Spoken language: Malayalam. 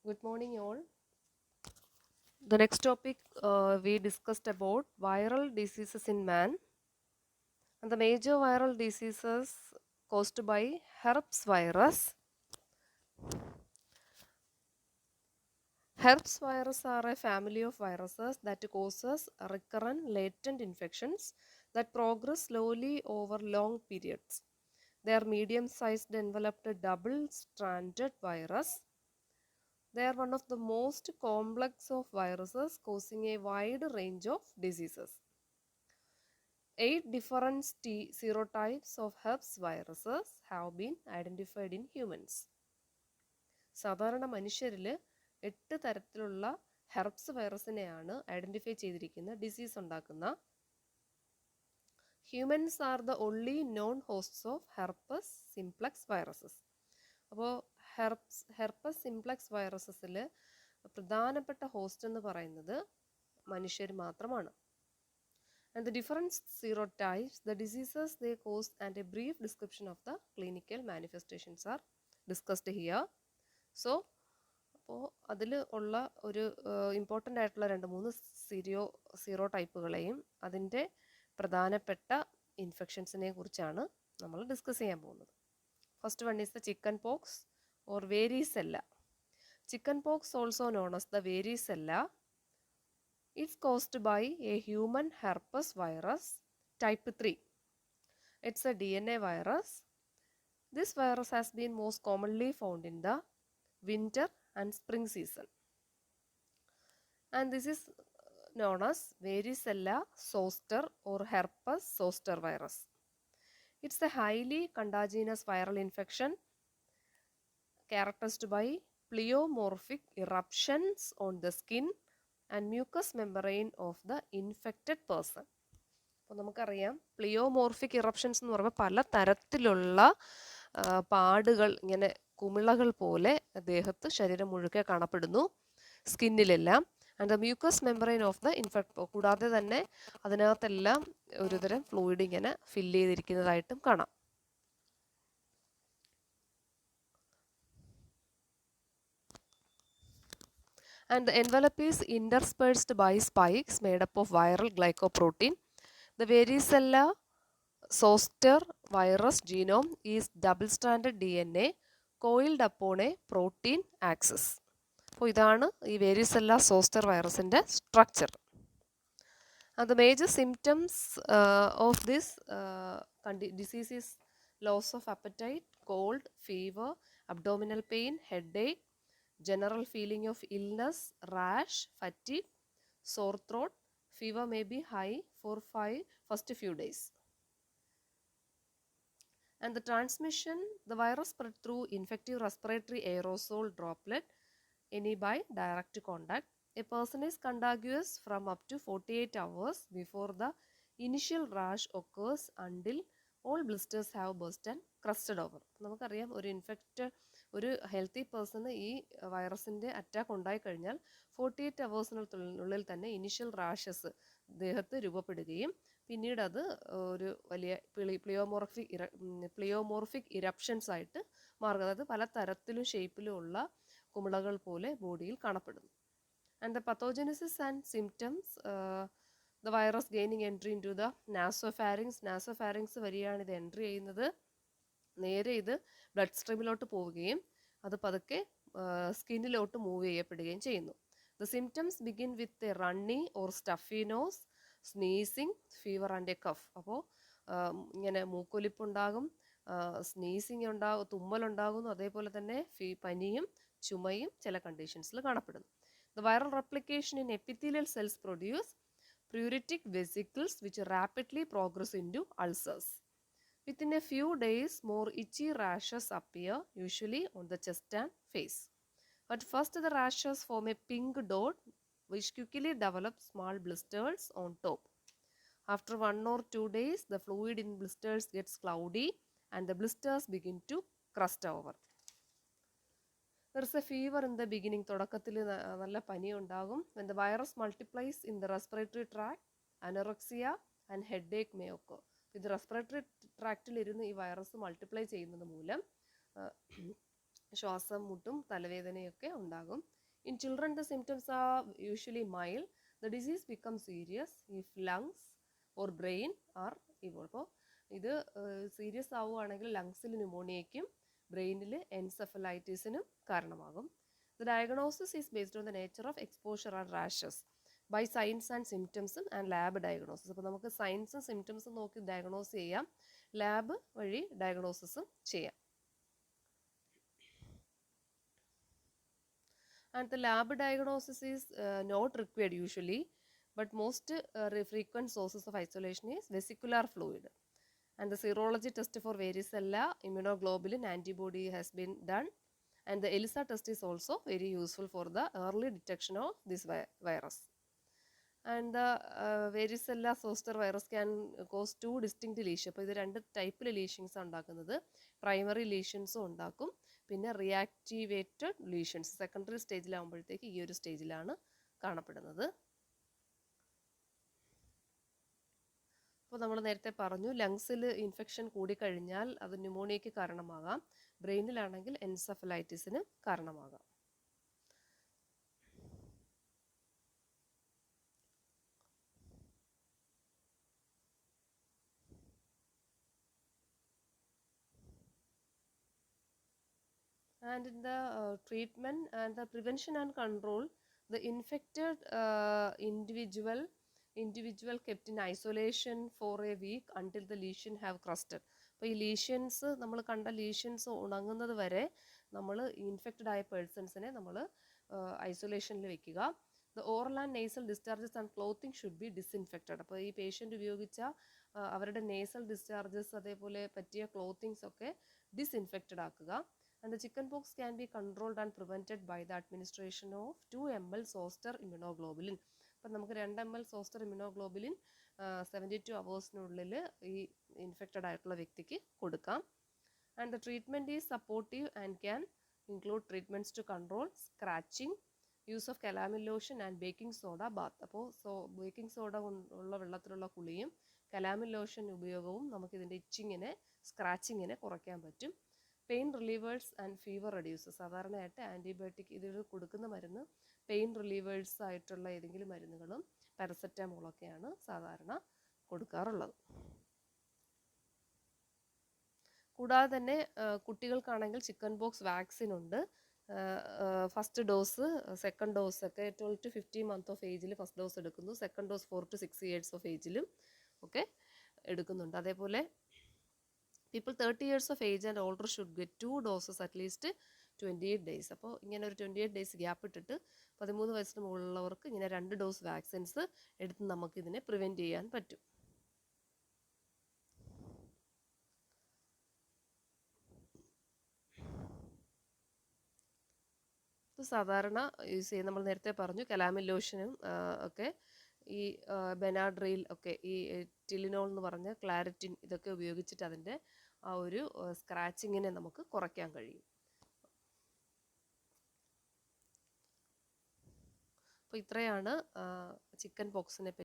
Good morning, all. The next topic we discussed about viral diseases in man, and the major viral diseases caused by herpes virus. Herpes virus are a family of viruses that causes recurrent latent infections that progress slowly over long periods. They are medium-sized enveloped double-stranded virus. They are one of the most complex of viruses causing a wide range of diseases. 8 different serotypes of herpes viruses have been identified in humans. സാധാരണ മനുഷ്യരിൽ 8 തരത്തിലുള്ള ഹെർപ്സ് വൈറസിനെയാണ് ഐഡൻറ്റിഫൈ ചെയ്തിരിക്കുന്ന ഡിസീസ് ഉണ്ടാക്കുന്ന. Humans are the only known hosts of herpes simplex viruses. അപ്പോൾ ഹെർപ്പസ് സിംപ്ലക്സ് വൈറസസിൽ പ്രധാനപ്പെട്ട ഹോസ്റ്റ് എന്ന് പറയുന്നത് മനുഷ്യർ മാത്രമാണ്. And the different serotypes, the diseases they cause, and a brief description of the clinical manifestations are discussed here. So, അപ്പോൾ അതിൽ ഉള്ള ഒരു ഇമ്പോർട്ടൻ്റ് ആയിട്ടുള്ള 2-3 സീറോടൈപ്പുകളെയും അതിൻ്റെ പ്രധാനപ്പെട്ട ഇൻഫെക്ഷൻസിനെ കുറിച്ചാണ് നമ്മൾ ഡിസ്കസ് ചെയ്യാൻ പോകുന്നത്. First one is the chicken pox or varicella. Chicken pox also known as the varicella. It's caused by a human herpes virus type 3. It's a DNA virus. This virus has been most commonly found in the winter and spring season. And this is known as varicella zoster or herpes zoster virus. It's a highly contagious viral infection characterized by pleomorphic eruptions on the skin and mucous membrane of the infected person. അപ്പോൾ നമുക്കറിയാം പ്ലിയോമോർഫിക് ഇറപ്ഷൻസ് എന്ന് പറയുമ്പോൾ പല തരത്തിലുള്ള പാടുകൾ, ഇങ്ങനെ കുമിളകൾ പോലെ ദേഹത്ത് ശരീരം മുഴുക്കെ കാണപ്പെടുന്നു, സ്കിന്നിലെല്ലാം. And the mucous membrane of the infect, കൂടാതെ തന്നെ അതിനകത്തെല്ലാം ഒരുതരം ഫ്ലൂയിഡ് ഇങ്ങനെ ഫില്ല് ചെയ്തിരിക്കുന്നതായിട്ടും കാണാം. And the envelope is interspersed by spikes made up of viral glycoprotein. The varicella zoster virus genome is double-stranded DNA coiled upon a protein axis. അപ്പോൾ ഇതാണ് ഈ വേരിസെല്ല സോസ്റ്റർ വൈറസിൻ്റെ structure. And the major symptoms of this disease is loss of appetite, cold, fever, abdominal pain, headache, general feeling of illness, rash, fatigue, sore throat. Fever may be high for first few days. And the transmission, the virus spread through infective respiratory aerosol droplet, any by direct contact. A person is contagious from up to 48 hours before the initial rash occurs until all blisters have burst and crusted over. നമുക്കറിയാം ഒരു ഹെൽത്തി പേഴ്സണ് ഈ വൈറസിൻ്റെ അറ്റാക്ക് ഉണ്ടായിക്കഴിഞ്ഞാൽ 48 അവേഴ്സിനുള്ളിൽ തന്നെ ഇനിഷ്യൽ റാഷസ് ദേഹത്ത് രൂപപ്പെടുകയും പിന്നീട് അത് ഒരു വലിയ പ്ലിയോമോർഫിക് ഇറപ്ഷൻസ് ആയിട്ട് മാറുക. അതായത് പല തരത്തിലും ഷേപ്പിലും ഉള്ള കുമിളകൾ പോലെ ബോഡിയിൽ കാണപ്പെടുന്നു. And the pathogenesis and symptoms, the virus gaining entry into the nasopharynx. Nasopharynx വഴിയാണ് ഇത് എൻട്രി ചെയ്യുന്നത്. നേരെ ഇത് ബ്ലഡ് സ്ട്രീമിലോട്ട് പോവുകയും അത് പതുക്കെ സ്കിന്നിലോട്ട് മൂവ് ചെയ്യപ്പെടുകയും ചെയ്യുന്നു. The symptoms begin with a runny or stuffy nose, sneezing, fever and a cough. അപ്പോൾ ഇങ്ങനെ മൂക്കൊലിപ്പുണ്ടാകും, സ്നീസിങ് ഉണ്ടാകും, തുമ്മലുണ്ടാകുന്നു, അതേപോലെ തന്നെ പനിയും ചുമയും ചില കണ്ടീഷൻസിൽ കാണപ്പെടുന്നു. The viral replication in epithelial cells produce pruritic vesicles which rapidly progress into ulcers. Within a few days, more itchy rashes appear, usually on the chest and face. At first, the rashes form a pink dot which quickly develops small blisters on top. After 1 or 2 days, the fluid in blisters gets cloudy and the blisters begin to crust over. There is a fever in the beginning. തുടക്കത്തിൽ നല്ല പനി ഉണ്ടാകും. When the virus multiplies in the respiratory tract, anorexia and headache may occur. ഇത് റെസ്പിറേറ്ററി ട്രാക്റ്റിൽ ഇരുന്ന് ഈ വൈറസ് മൾട്ടിപ്ലൈ ചെയ്യുന്നത് മൂലം ശ്വാസം മുട്ടും തലവേദനയൊക്കെ ഉണ്ടാകും. In children, the symptoms are usually mild. The disease becomes serious if lungs or brain are involved. അപ്പോൾ ഇത് സീരിയസ് ആവുകയാണെങ്കിൽ ലങ്സിൽ ന്യൂമോണിയയ്ക്കും ബ്രെയിനിൽ എൻസെഫലൈറ്റിസിനും കാരണമാകും. The diagnosis is based on the nature of exposure and rashes by signs and symptoms and lab diagnosis. അപ്പോൾ നമുക്ക് സൈൻസും സിംറ്റംസും നോക്കി ഡയഗ്നോസ് ചെയ്യാം, ലാബ് വഴി ഡയഗ്നോസിസും ചെയ്യാം. And the lab diagnosis is not required usually, but most frequent sources of isolation is vesicular fluid. And the serology test for varicella, immunoglobulin antibody has been done, and the ELISA test is also very useful for the early detection of this virus. And the varicella zoster virus can cause two distinct lesions. അപ്പോൾ ഇത് രണ്ട് ടൈപ്പിൽ ലീഷൻസ് ഉണ്ടാക്കുന്നത്. പ്രൈമറി ലീഷൻസും ഉണ്ടാക്കും, പിന്നെ റിയാക്ടിവേറ്റഡ് ലീഷൻസ് സെക്കൻഡറി സ്റ്റേജിലാകുമ്പോഴത്തേക്ക് ഈ ഒരു സ്റ്റേജിലാണ് കാണപ്പെടുന്നത്. അപ്പോൾ നമ്മൾ നേരത്തെ പറഞ്ഞു ലങ്സിൽ ഇൻഫെക്ഷൻ കൂടിക്കഴിഞ്ഞാൽ അത് ന്യൂമോണിയയ്ക്ക് കാരണമാകാം, ബ്രെയിനിലാണെങ്കിൽ എൻസെഫലൈറ്റിസിന് കാരണമാകാം. And in the treatment and the prevention and control, the infected individual kept in isolation for a week until the lesion have crusted. അപ്പോൾ ഈ ലീഷൻസ് നമ്മൾ കണ്ട ലീഷൻസ് ഉണങ്ങുന്നത് വരെ നമ്മൾ ഇൻഫെക്റ്റഡ് ആയ പേഴ്സൺസിനെ നമ്മൾ ഐസൊലേഷനിൽ വെക്കുക. The oral and nasal discharges and clothing should be disinfected. അപ്പോൾ ഈ പേഷ്യൻ്റ് ഉപയോഗിച്ച അവരുടെ നേസൽ ഡിസ്ചാർജസ് അതേപോലെ പറ്റിയ ക്ലോത്തിങ്സ് ഒക്കെ ഡിസ്ഇൻഫെക്റ്റഡ് ആക്കുക. And the chickenpox can be controlled and prevented by the administration of 2 ml zoster immunoglobulin. അപ്പം നമുക്ക് 2 ml zoster immunoglobulin 72 hours-നുള്ളിൽ ഈ ഇൻഫെക്റ്റഡ് ആയിട്ടുള്ള വ്യക്തിക്ക് കൊടുക്കാം. And the treatment is supportive and can include treatments to control scratching, use of calamine lotion and baking soda bath. അപ്പോൾ ബേക്കിംഗ് സോഡ ഉള്ള വെള്ളത്തിലുള്ള കുളിയും കലാമിൻ ലോഷൻ ഉപയോഗവും നമുക്കിതിൻ്റെ ഇച്ചിങ്ങിനെ സ്ക്രാച്ചിങ്ങിനെ കുറയ്ക്കാൻ പറ്റും. Pain relievers and fever reduces, സാധാരണയായിട്ട് ആൻറ്റിബയോട്ടിക് ഇതിൽ കൊടുക്കുന്ന മരുന്ന് പെയിൻ റിലീവേഴ്സ് ആയിട്ടുള്ള ഏതെങ്കിലും മരുന്നുകളും പാരസെറ്റാമോളൊക്കെയാണ് സാധാരണ കൊടുക്കാറുള്ളത്. കൂടാതെ തന്നെ കുട്ടികൾക്കാണെങ്കിൽ ചിക്കൻ പോക്സ് വാക്സിൻ ഉണ്ട്. ഫസ്റ്റ് ഡോസ് സെക്കൻഡ് ഡോസ് ഒക്കെ 12 to 15 months ഓഫ് ഏജിൽ ഫസ്റ്റ് ഡോസ് എടുക്കുന്നു, second dose 4 to 6 years of ഏജിലും ഒക്കെ എടുക്കുന്നുണ്ട്. അതേപോലെ people 30 years of age and older should get 2 doses at least 28 days. അപ്പോൾ ഇങ്ങനെ ഒരു 28 days ഗ്യാപ്പ് ഇട്ടിട്ട് 13 വയസ്സിന് മുകളിലുള്ളവർക്ക് ഇങ്ങനെ 2 ഡോസ് വാക്സിൻസ് എടുത്ത് നമുക്ക് ഇതിനെ പ്രിവെൻറ്റ് ചെയ്യാൻ പറ്റും. ഇത് സാധാരണ യൂസ് ചെയ്യുന്ന നമ്മൾ നേരത്തെ പറഞ്ഞു കലാമിൻ ലോഷനും ഒക്കെ ഈ ബെനാഡ്രിൽ ഒക്കെ ഈ ടിലിനോൾ എന്ന് പറഞ്ഞ ക്ലാരിറ്റിൻ ഇതൊക്കെ ഉപയോഗിച്ചിട്ട് അതിൻ്റെ ആ ഒരു സ്ക്രാച്ചിങ്ങിനെ നമുക്ക് കുറയ്ക്കാൻ കഴിയും. അപ്പോൾ ഇത്രയാണ് ചിക്കൻ പോക്സിനെ പറ്റി